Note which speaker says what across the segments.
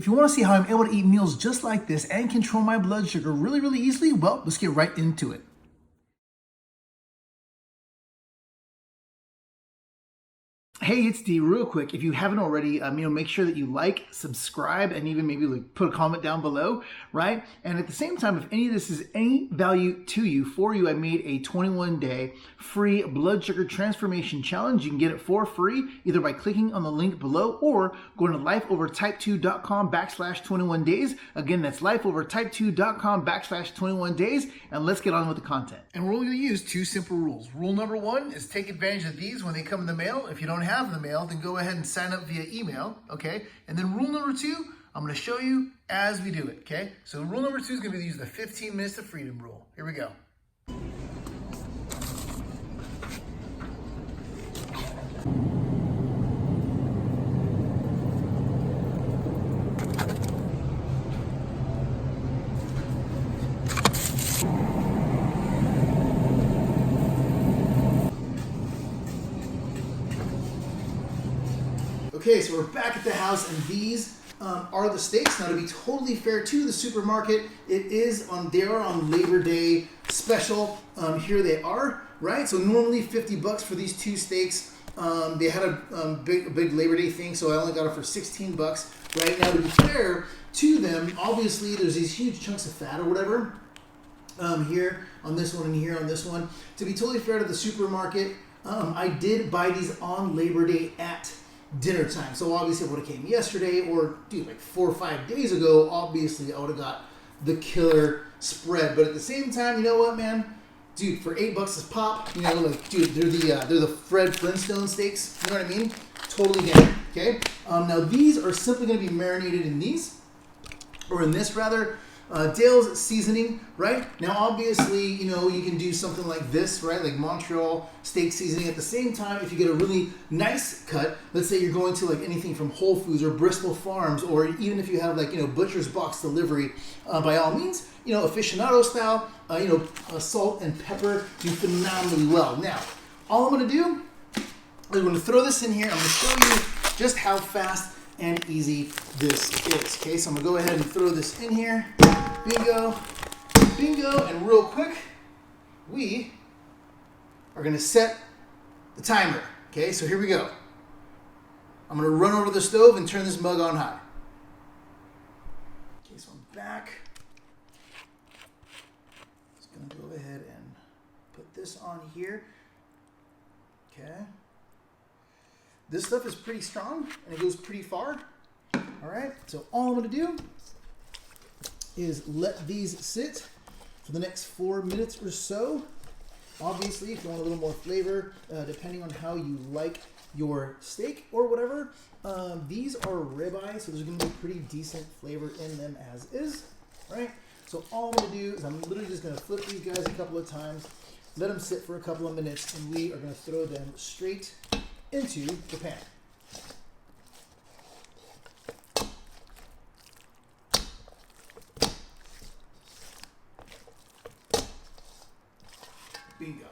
Speaker 1: If you want to see how I'm able to eat meals just like this and control my blood sugar really easily, well, let's get right into it. Hey, it's D. Real quick, if you haven't already, make sure that you like, subscribe, and even maybe put a comment down below, right? And at the same time, if any of this is any value to you, for you, I made a 21-day free blood sugar transformation challenge. You can get it for free either by clicking on the link below or going to lifeovertype2.com/21days. Again, that's lifeovertype2.com/21days, and let's get on with the content. And we're only going to use two simple rules. Rule number one is take advantage of these when they come in the mail. If you don't have the mail, then go ahead and sign up via email, okay? And then rule number two, I'm gonna show you as we do it, okay? So rule number two is gonna be to use the 15 minutes of freedom rule. Here we go. Okay, so we're back at the house, and these are the steaks. Now, to be totally fair to the supermarket, they are on Labor Day special. Here they are, right? So normally $50 for these two steaks. They had a big Labor Day thing, so I only got it for $16. Right now, to be fair to them, obviously there's these huge chunks of fat or whatever here on this one and here on this one. To be totally fair to the supermarket, I did buy these on Labor Day at dinner time. So obviously it would have came yesterday or like 4 or 5 days ago, obviously I would have got the killer spread. But at the same time, you know what, man? Dude, for $8 a pop, they're the Fred Flintstone steaks, you know what I mean? Totally down, okay? Now these are simply going to be marinated in this rather, Dale's seasoning, right? Now, obviously, you can do something like this, right? Like Montreal steak seasoning. At the same time, if you get a really nice cut, let's say you're going to like anything from Whole Foods or Bristol Farms, or even if you have butcher's box delivery, by all means, aficionado style, salt and pepper do phenomenally well. Now, all I'm going to do is I'm going to throw this in here. I'm going to show you just how fast and easy this is. Okay, so I'm gonna go ahead and throw this in here. Bingo, bingo, and real quick, we are gonna set the timer. Okay, so here we go. I'm gonna run over the stove and turn this mug on high. Okay, so I'm back. Just gonna go ahead and put this on here. Okay. This stuff is pretty strong and it goes pretty far. All right, so all I'm gonna do is let these sit for the next 4 minutes or so. Obviously, if you want a little more flavor, depending on how you like your steak or whatever, these are ribeye, so there's gonna be pretty decent flavor in them as is, right? So all I'm gonna do is I'm literally just gonna flip these guys a couple of times, let them sit for a couple of minutes, and we are gonna throw them straight into the pan. Bingo.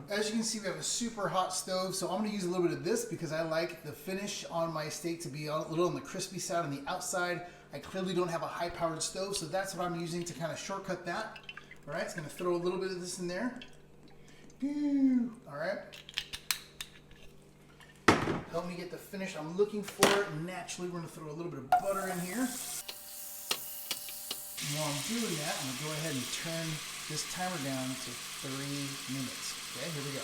Speaker 1: As you can see, we have a super hot stove, so I'm going to use a little bit of this because I like the finish on my steak to be a little on the crispy side on the outside. I clearly don't have a high-powered stove, so that's what I'm using to kind of shortcut that. All right, it's going to throw a little bit of this in there. All right. Help me get the finish I'm looking for. Naturally, we're going to throw a little bit of butter in here. And while I'm doing that, I'm going to go ahead and turn this timer down to 3 minutes. Okay, here we go.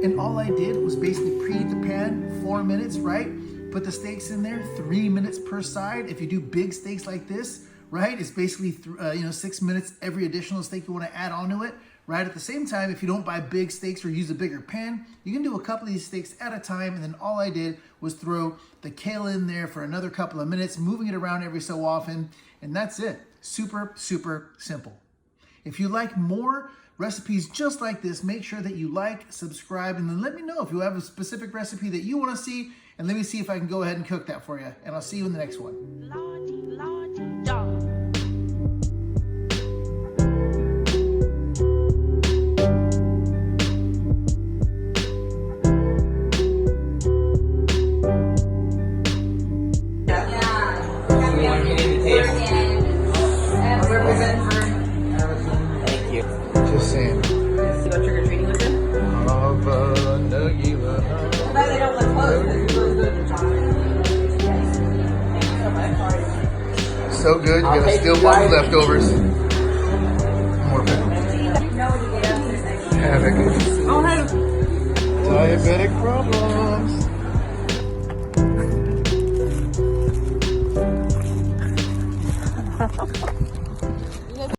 Speaker 1: And all I did was basically preheat the pan 4 minutes, right? Put the steaks in there, 3 minutes per side. If you do big steaks like this, right, it's basically 6 minutes every additional steak you want to add onto it, right? At the same time, if you don't buy big steaks or use a bigger pan, you can do a couple of these steaks at a time. And then all I did was throw the kale in there for another couple of minutes, moving it around every so often, and that's it. Super, super simple. If you like more recipes just like this, make sure that you like, subscribe, and then let me know if you have a specific recipe that you want to see, and let me see if I can go ahead and cook that for you. And I'll see you in the next one.
Speaker 2: Thank you.
Speaker 1: Just saying.
Speaker 2: To go trick or treating with them? But they don't look close. It's really good for chocolate.
Speaker 1: So good, you gotta steal one of the leftovers. More pickles. Havoc.
Speaker 2: Oh, hey.
Speaker 1: Diabetic problem.